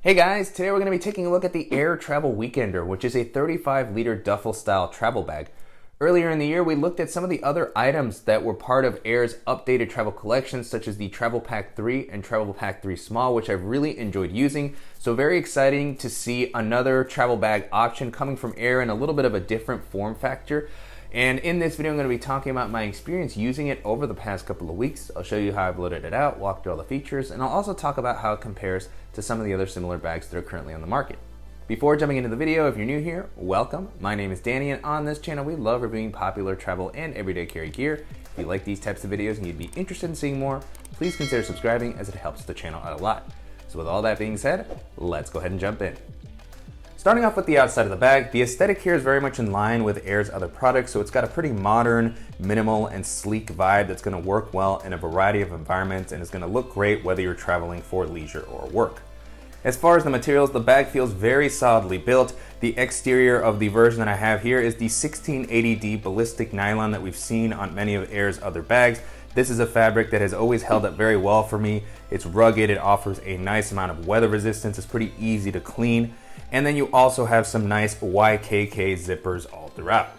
Hey guys, today we're going to be taking a look at the Aer Travel Weekender, which is a 35-liter duffel style travel bag. Earlier in the year, we looked at some of the other items that were part of Aer's updated travel collection, such as the Travel Pack 3 and Travel Pack 3 Small, which I've really enjoyed using. So very exciting to see another travel bag option coming from Aer in a little bit of a different form factor. And in this video, I'm going to be talking about my experience using it over the past couple of weeks. I'll show you how I've loaded it out, walk through all the features, and I'll also talk about how it compares to some of the other similar bags that are currently on the market. Before jumping into the video, if you're new here, welcome. My name is Danny, and on this channel, we love reviewing popular travel and everyday carry gear. If you like these types of videos and you'd be interested in seeing more, please consider subscribing as it helps the channel out a lot. So with all that being said, let's go ahead and jump in. Starting off with the outside of the bag, the aesthetic here is very much in line with Aer's other products, so it's got a pretty modern, minimal, and sleek vibe that's going to work well in a variety of environments and is going to look great whether you're traveling for leisure or work. As far as the materials, the bag feels very solidly built. The exterior of the version that I have here is the 1680D ballistic nylon that we've seen on many of Aer's other bags. This is a fabric that has always held up very well for me. It's rugged, it offers a nice amount of weather resistance, it's pretty easy to clean. And then you also have some nice YKK zippers all throughout.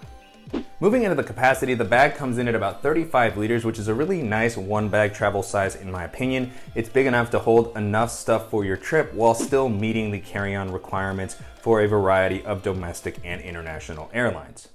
Moving into the capacity, the bag comes in at about 35 liters, which is a really nice one bag travel size in my opinion. It's big enough to hold enough stuff for your trip while still meeting the carry-on requirements for a variety of domestic and international airlines.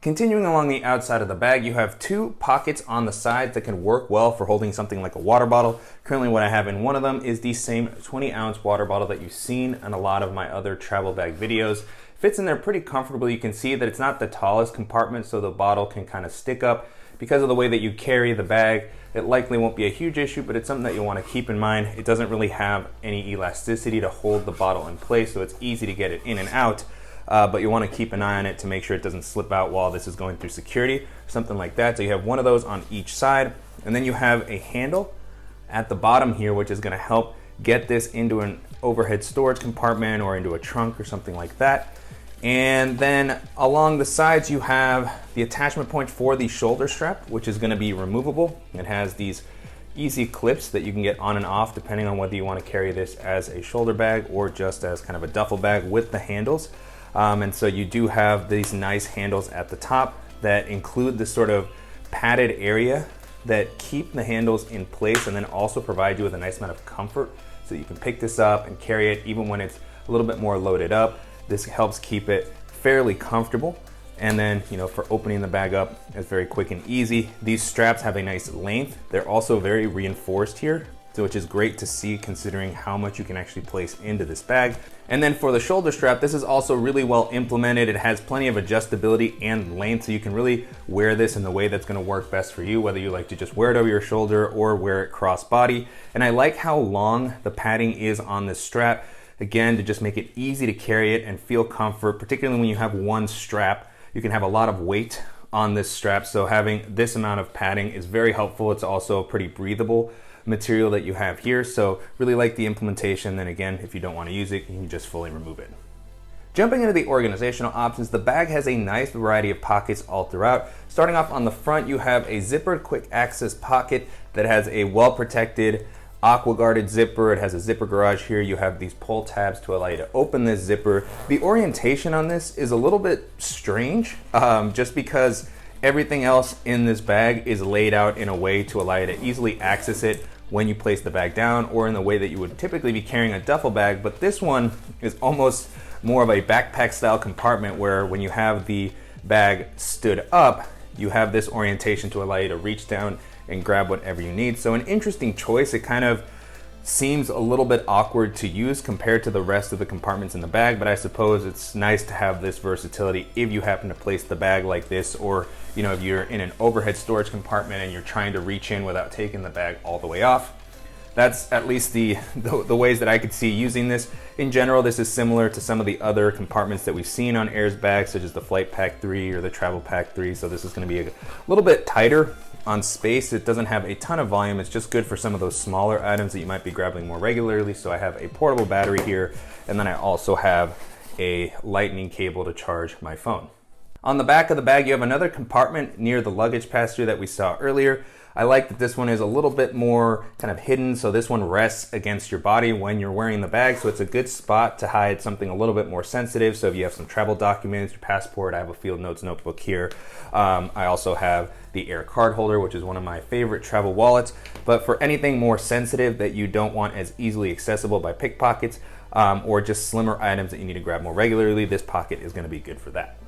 Continuing along the outside of the bag, you have two pockets on the sides that can work well for holding something like a water bottle. Currently what I have in one of them is the same 20-ounce water bottle that you've seen in a lot of my other travel bag videos. Fits in there pretty comfortably. You can see that it's not the tallest compartment, so the bottle can kind of stick up. Because of the way that you carry the bag, it likely won't be a huge issue, but it's something that you'll want to keep in mind. It doesn't really have any elasticity to hold the bottle in place, so it's easy to get it in and out. But you want to keep an eye on it to make sure it doesn't slip out while this is going through security, something like that. So you have one of those on each side, and then you have a handle at the bottom here, which is going to help get this into an overhead storage compartment or into a trunk or something like that. And then along the sides, you have the attachment point for the shoulder strap, which is going to be removable. It has these easy clips that you can get on and off depending on whether you want to carry this as a shoulder bag or just as kind of a duffel bag with the handles. And so you do have these nice handles at the top that include this sort of padded area that keep the handles in place and then also provide you with a nice amount of comfort so you can pick this up and carry it even when it's a little bit more loaded up. This helps keep it fairly comfortable. And then, for opening the bag up, it's very quick and easy. These straps have a nice length. They're also very reinforced here, which is great to see considering how much you can actually place into this bag. And then for the shoulder strap, this is also really well implemented. It has plenty of adjustability and length, so you can really wear this in the way that's going to work best for you, whether you like to just wear it over your shoulder or wear it cross-body. And I like how long the padding is on this strap, again, to just make it easy to carry it and feel comfort, particularly when you have one strap. You can have a lot of weight on this strap, so having this amount of padding is very helpful. It's also a pretty breathable material that you have here, so really like the implementation. Then again, if you don't want to use it, you can just fully remove it. Jumping into the organizational options, the bag has a nice variety of pockets all throughout. Starting off on the front, you have a zippered quick access pocket that has a well-protected aqua guarded zipper. It has a zipper garage here. You have these pull tabs to allow you to open this zipper. The orientation on this is a little bit strange, just because everything else in this bag is laid out in a way to allow you to easily access it when you place the bag down or in the way that you would typically be carrying a duffel bag. But this one is almost more of a backpack style compartment where when you have the bag stood up, you have this orientation to allow you to reach down and grab whatever you need. So an interesting choice. It kind of seems a little bit awkward to use compared to the rest of the compartments in the bag, but I suppose it's nice to have this versatility if you happen to place the bag like this, or if you're in an overhead storage compartment and you're trying to reach in without taking the bag all the way off. That's at least the ways that I could see using this. In general, this is similar to some of the other compartments that we've seen on Aer's bags, such as the Flight Pack 3 or the Travel Pack 3. So this is going to be a little bit tighter on space. It doesn't have a ton of volume. It's just good for some of those smaller items that you might be grabbing more regularly. So I have a portable battery here, and then I also have a lightning cable to charge my phone. On the back of the bag, you have another compartment near the luggage pass-through that we saw earlier. I like that this one is a little bit more kind of hidden, so this one rests against your body when you're wearing the bag, so it's a good spot to hide something a little bit more sensitive. So if you have some travel documents, your passport, I have a field notes notebook here. I also have the Aer card holder, which is one of my favorite travel wallets. But for anything more sensitive that you don't want as easily accessible by pickpockets, or just slimmer items that you need to grab more regularly, this pocket is going to be good for that.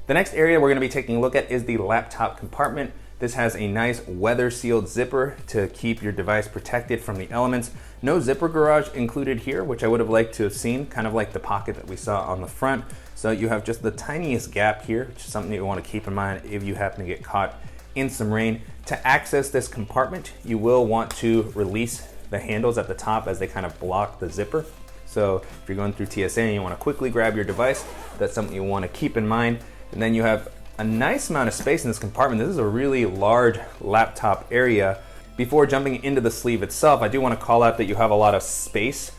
The next area we're going to be taking a look at is the laptop compartment. This has a nice weather sealed zipper to keep your device protected from the elements. No zipper garage included here, which I would have liked to have seen, kind of like the pocket that we saw on the front. So you have just the tiniest gap here, which is something you want to keep in mind if you happen to get caught in some rain. To access this compartment, you will want to release the handles at the top as they kind of block the zipper. So if you're going through TSA and you want to quickly grab your device, that's something you want to keep in mind. And then you have a nice amount of space in this compartment. This is a really large laptop area. Before jumping into the sleeve itself, I do want to call out that you have a lot of space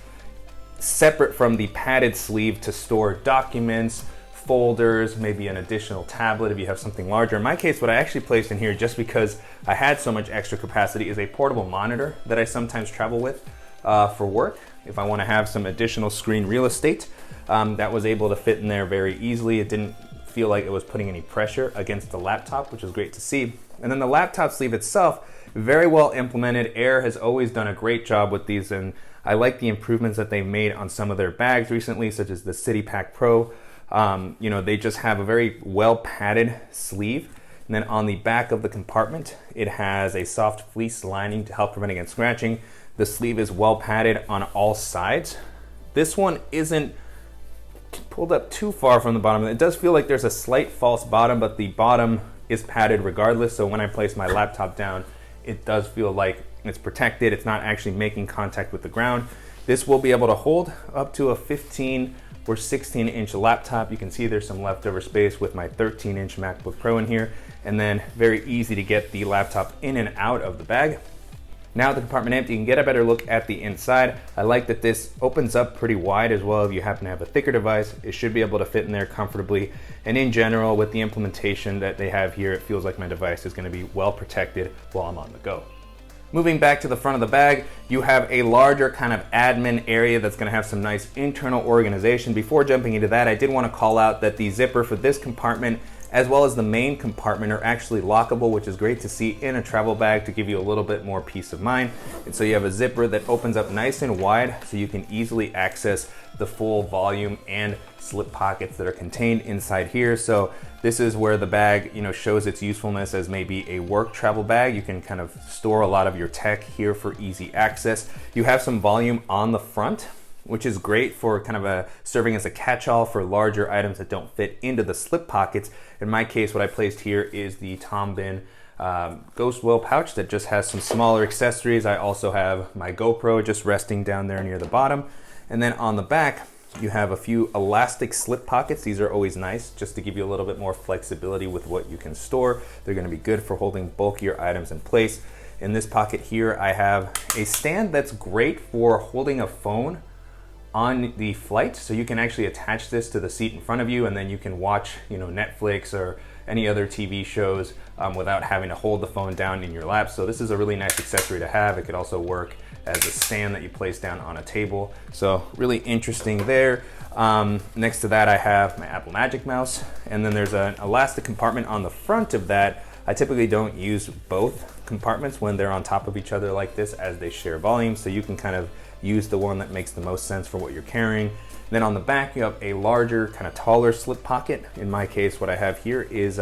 separate from the padded sleeve to store documents, folders, maybe an additional tablet if you have something larger. In my case, what I actually placed in here, just because I had so much extra capacity, is a portable monitor that I sometimes travel with for work. If I want to have some additional screen real estate, that was able to fit in there very easily. It didn't feel like it was putting any pressure against the laptop, which was great to see. And then the laptop sleeve itself, very well implemented. Aer has always done a great job with these, and I like the improvements that they've made on some of their bags recently, such as the City Pack Pro. They just have a very well padded sleeve. And then on the back of the compartment, it has a soft fleece lining to help prevent against scratching. The sleeve is well padded on all sides. This one isn't pulled up too far from the bottom. It does feel like there's a slight false bottom, but the bottom is padded regardless. So when I place my laptop down, it does feel like it's protected. It's not actually making contact with the ground. This will be able to hold up to a 15 or 16-inch laptop. You can see there's some leftover space with my 13-inch MacBook Pro in here, and then very easy to get the laptop in and out of the bag. Now with the compartment empty, you can get a better look at the inside. I like that this opens up pretty wide as well. If you happen to have a thicker device, it should be able to fit in there comfortably. And in general, with the implementation that they have here, it feels like my device is going to be well protected while I'm on the go. Moving back to the front of the bag, you have a larger kind of admin area that's going to have some nice internal organization. Before jumping into that, I did want to call out that the zipper for this compartment as well as the main compartment are actually lockable, which is great to see in a travel bag to give you a little bit more peace of mind. And so you have a zipper that opens up nice and wide so you can easily access the full volume and slip pockets that are contained inside here. So this is where the bag, shows its usefulness as maybe a work travel bag. You can kind of store a lot of your tech here for easy access. You have some volume on the front, which is great for kind of serving as a catch-all for larger items that don't fit into the slip pockets. In my case, what I placed here is the Tom Bin Ghost Wheel pouch that just has some smaller accessories. I also have my GoPro just resting down there near the bottom. And then on the back, you have a few elastic slip pockets. These are always nice just to give you a little bit more flexibility with what you can store. They're going to be good for holding bulkier items in place. In this pocket here, I have a stand that's great for holding a phone on the flight, so you can actually attach this to the seat in front of you, and then you can watch Netflix or any other TV shows without having to hold the phone down in your lap. So this is a really nice accessory to have. It could also work as a stand that you place down on a table, so really interesting there. Next to that, I have my Apple Magic Mouse, and then there's an elastic compartment on the front of that. I typically don't use both compartments when they're on top of each other like this, as they share volume, so you can kind of use the one that makes the most sense for what you're carrying. Then on the back, you have a larger, kind of taller slip pocket. In my case, what I have here is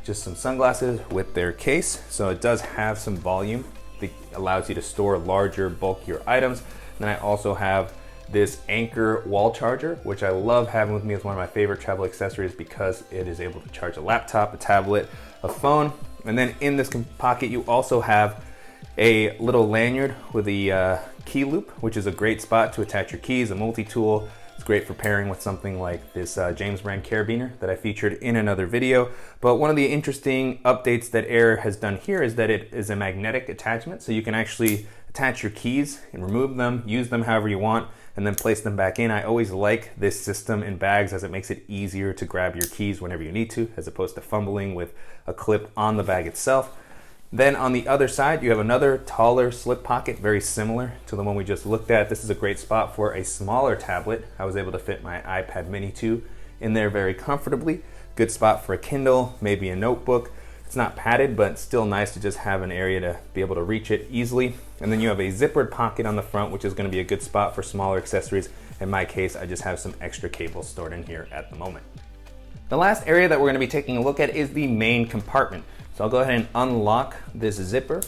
just some sunglasses with their case. So it does have some volume that allows you to store larger, bulkier items. Then I also have this Anchor wall charger, which I love having with me as one of my favorite travel accessories because it is able to charge a laptop, a tablet, a phone. And then in this pocket, you also have a little lanyard with a key loop, which is a great spot to attach your keys, a multi-tool. It's great for pairing with something like this James brand carabiner that I featured in another video. But one of the interesting updates that Aer has done here is that it is a magnetic attachment, so you can actually attach your keys and remove them, use them however you want, and then place them back in. I always like this system in bags as it makes it easier to grab your keys whenever you need to, as opposed to fumbling with a clip on the bag itself. Then on the other side, you have another taller slip pocket, very similar to the one we just looked at. This is a great spot for a smaller tablet. I was able to fit my iPad mini 2 in there very comfortably. Good spot for a Kindle, maybe a notebook. It's not padded, but still nice to just have an area to be able to reach it easily. And then you have a zippered pocket on the front, which is going to be a good spot for smaller accessories. In my case, I just have some extra cables stored in here at the moment. The last area that we're going to be taking a look at is the main compartment. So I'll go ahead and unlock this zipper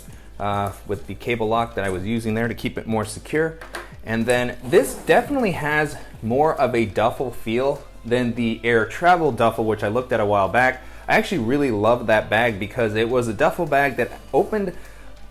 with the cable lock that I was using there to keep it more secure. And then this definitely has more of a duffel feel than the Aer Travel duffel, which I looked at a while back. I actually really loved that bag because it was a duffel bag that opened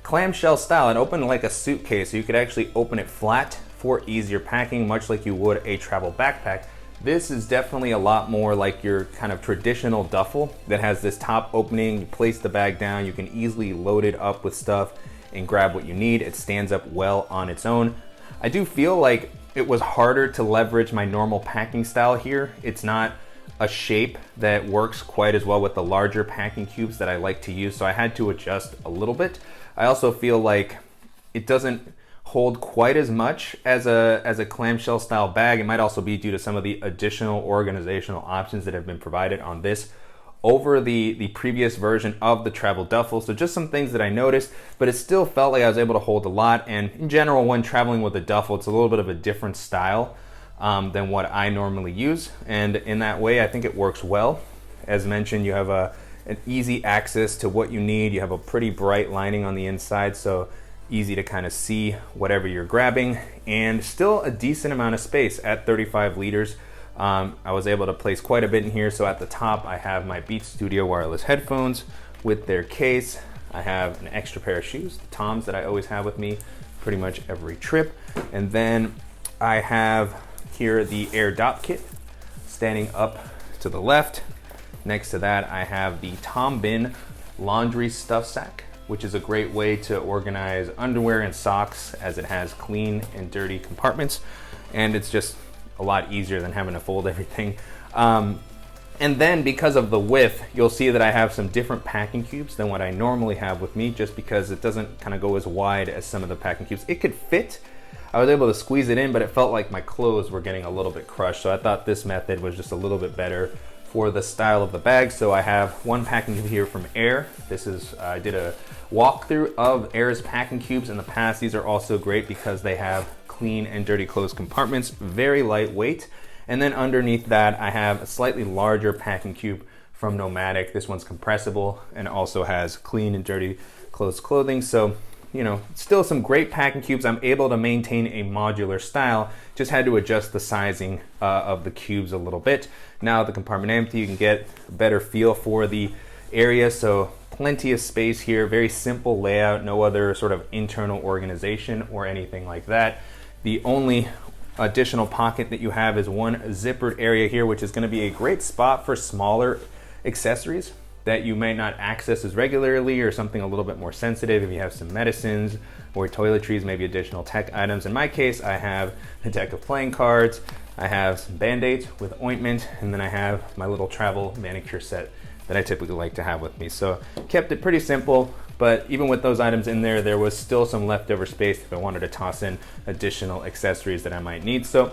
clamshell style. It opened like a suitcase, so you could actually open it flat for easier packing, much like you would a travel backpack. This is definitely a lot more like your kind of traditional duffel that has this top opening. You place the bag down, you can easily load it up with stuff and grab what you need. It stands up well on its own. I do feel like it was harder to leverage my normal packing style here. It's not a shape that works quite as well with the larger packing cubes that I like to use, so I had to adjust a little bit. I also feel like it doesn't hold quite as much as a clamshell style bag. It might also be due to some of the additional organizational options that have been provided on this over the previous version of the travel duffel. So just some things that I noticed, but it still felt like I was able to hold a lot. And in general, when traveling with a duffel, it's a little bit of a different style than what I normally use. And in that way, I think it works well. As mentioned, you have an easy access to what you need. You have a pretty bright lining on the inside, so easy to kind of see whatever you're grabbing, and still a decent amount of space at 35 liters. I was able to place quite a bit in here. So at the top, I have my Beats Studio wireless headphones with their case. I have an extra pair of shoes, the Toms that I always have with me pretty much every trip. And then I have here the Aer Dot Kit standing up to the left. Next to that, I have the Tom Bin laundry stuff sack, which is a great way to organize underwear and socks, as it has clean and dirty compartments, and it's just a lot easier than having to fold everything. And then because of the width, you'll see that I have some different packing cubes than what I normally have with me, just because it doesn't kind of go as wide as some of the packing cubes. It could fit. I was able to squeeze it in, but it felt like my clothes were getting a little bit crushed. So I thought this method was just a little bit better for the style of the bag. So I have one packing cube here from Aer. This is, I did a walkthrough of Aer's packing cubes in the past. These are also great because they have clean and dirty closed compartments, very lightweight. And then underneath that, I have a slightly larger packing cube from Nomadic. This one's compressible and also has clean and dirty closed clothing. So, you know, still some great packing cubes. I'm able to maintain a modular style, just had to adjust the sizing of the cubes a little bit. Now the compartment empty, you can get a better feel for the area. So plenty of space here, very simple layout, no other sort of internal organization or anything like that. The only additional pocket that you have is one zippered area here, which is going to be a great spot for smaller accessories that you may not access as regularly, or something a little bit more sensitive if you have some medicines or toiletries, maybe additional tech items. In my case, I have a deck of playing cards, I have some Band-Aids with ointment, and then I have my little travel manicure set that I typically like to have with me. So kept it pretty simple, but even with those items in there, there was still some leftover space if I wanted to toss in additional accessories that I might need. So,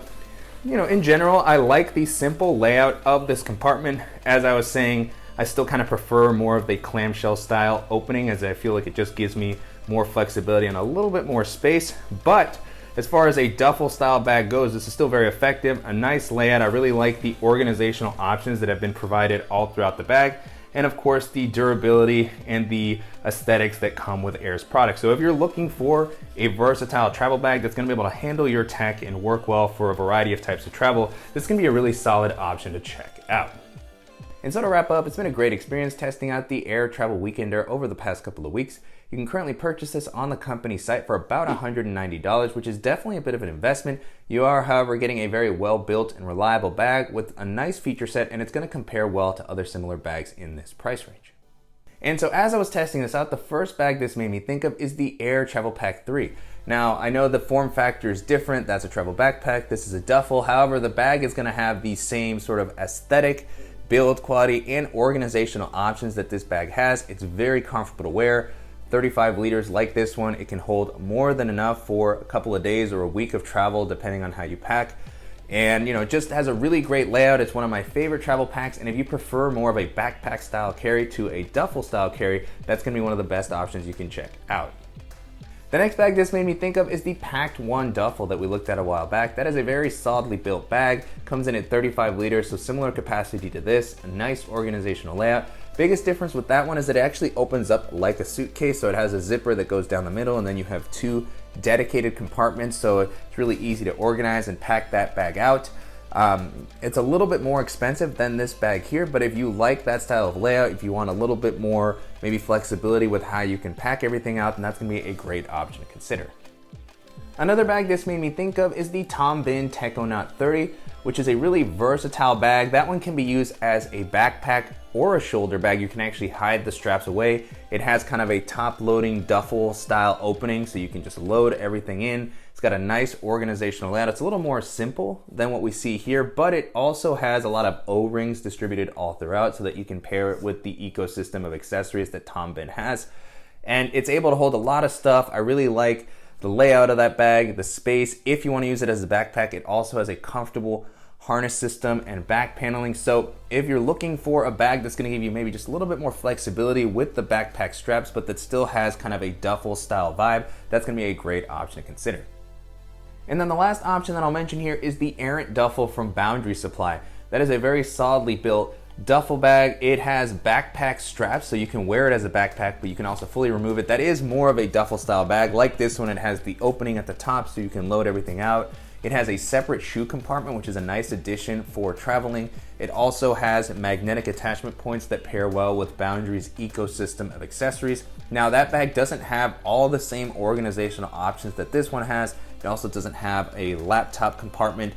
you know, in general, I like the simple layout of this compartment. As I was saying, I still kind of prefer more of the clamshell style opening, as I feel like it just gives me more flexibility and a little bit more space. But as far as a duffel style bag goes, this is still very effective, a nice layout. I really like the organizational options that have been provided all throughout the bag, and of course the durability and the aesthetics that come with Aer's products. So if you're looking for a versatile travel bag that's going to be able to handle your tech and work well for a variety of types of travel, this is going to be a really solid option to check out. And so to wrap up, it's been a great experience testing out the Aer Travel Weekender over the past couple of weeks. You can currently purchase this on the company site for about $190, which is definitely a bit of an investment. You are, however, getting a very well-built and reliable bag with a nice feature set, and it's going to compare well to other similar bags in this price range. And so as I was testing this out, the first bag this made me think of is the Aer Travel Pack 3. Now, I know the form factor is different. That's a travel backpack. This is a duffel. However, the bag is going to have the same sort of aesthetic, build quality, and organizational options that this bag has. It's very comfortable to wear. 35 liters like this one, it can hold more than enough for a couple of days or a week of travel, depending on how you pack. And it just has a really great layout. It's one of my favorite travel packs, and if you prefer more of a backpack style carry to a duffel style carry, that's gonna be one of the best options you can check out. The next bag this made me think of is the Packed One Duffel that we looked at a while back. That is a very solidly built bag, comes in at 35 liters, so similar capacity to this, a nice organizational layout. Biggest difference with that one is that it actually opens up like a suitcase, so it has a zipper that goes down the middle, and then you have two dedicated compartments, so it's really easy to organize and pack that bag out. It's a little bit more expensive than this bag here, but if you like that style of layout, if you want a little bit more maybe flexibility with how you can pack everything out, then that's gonna be a great option to consider. Another bag this made me think of is the Tom Bihn Techonaut 30, which is a really versatile bag. That one can be used as a backpack or a shoulder bag. You can actually hide the straps away. It has kind of a top-loading duffel style opening, so you can just load everything in. It's got a nice organizational layout. It's a little more simple than what we see here, but it also has a lot of O-rings distributed all throughout so that you can pair it with the ecosystem of accessories that Tom Bihn has. And it's able to hold a lot of stuff. I really like the layout of that bag, the space. If you want to use it as a backpack, it also has a comfortable harness system and back paneling. So if you're looking for a bag that's going to give you maybe just a little bit more flexibility with the backpack straps, but that still has kind of a duffel style vibe, that's going to be a great option to consider. And then the last option that I'll mention here is the Errant Duffel from Boundary Supply. That is a very solidly built duffel bag. It has backpack straps, so you can wear it as a backpack, but you can also fully remove it. That is more of a duffel style bag. Like this one, it has the opening at the top so you can load everything out. It has a separate shoe compartment, which is a nice addition for traveling. It also has magnetic attachment points that pair well with Boundary's ecosystem of accessories. Now that bag doesn't have all the same organizational options that this one has. It also doesn't have a laptop compartment.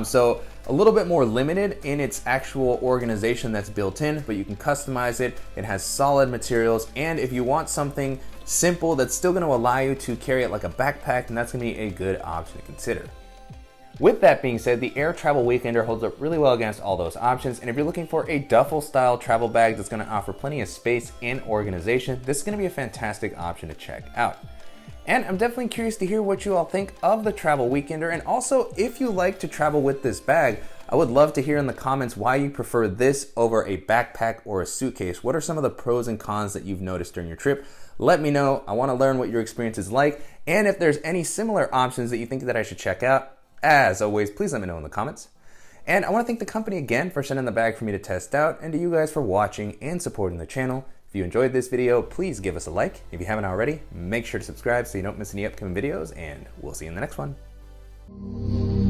So a little bit more limited in its actual organization that's built in, but you can customize it. It has solid materials, and if you want something simple that's still going to allow you to carry it like a backpack, then that's going to be a good option to consider. With that being said, the Aer Travel Weekender holds up really well against all those options, and if you're looking for a duffel style travel bag that's going to offer plenty of space and organization, this is going to be a fantastic option to check out. And I'm definitely curious to hear what you all think of the Travel Weekender, and also if you like to travel with this bag, I would love to hear in the comments why you prefer this over a backpack or a suitcase. What are some of the pros and cons that you've noticed during your trip? Let me know. I want to learn what your experience is like, and if there's any similar options that you think that I should check out. As always, please let me know in the comments. And I want to thank the company again for sending the bag for me to test out, and to you guys for watching and supporting the channel. If you enjoyed this video, please give us a like. If you haven't already, make sure to subscribe so you don't miss any upcoming videos, and we'll see you in the next one.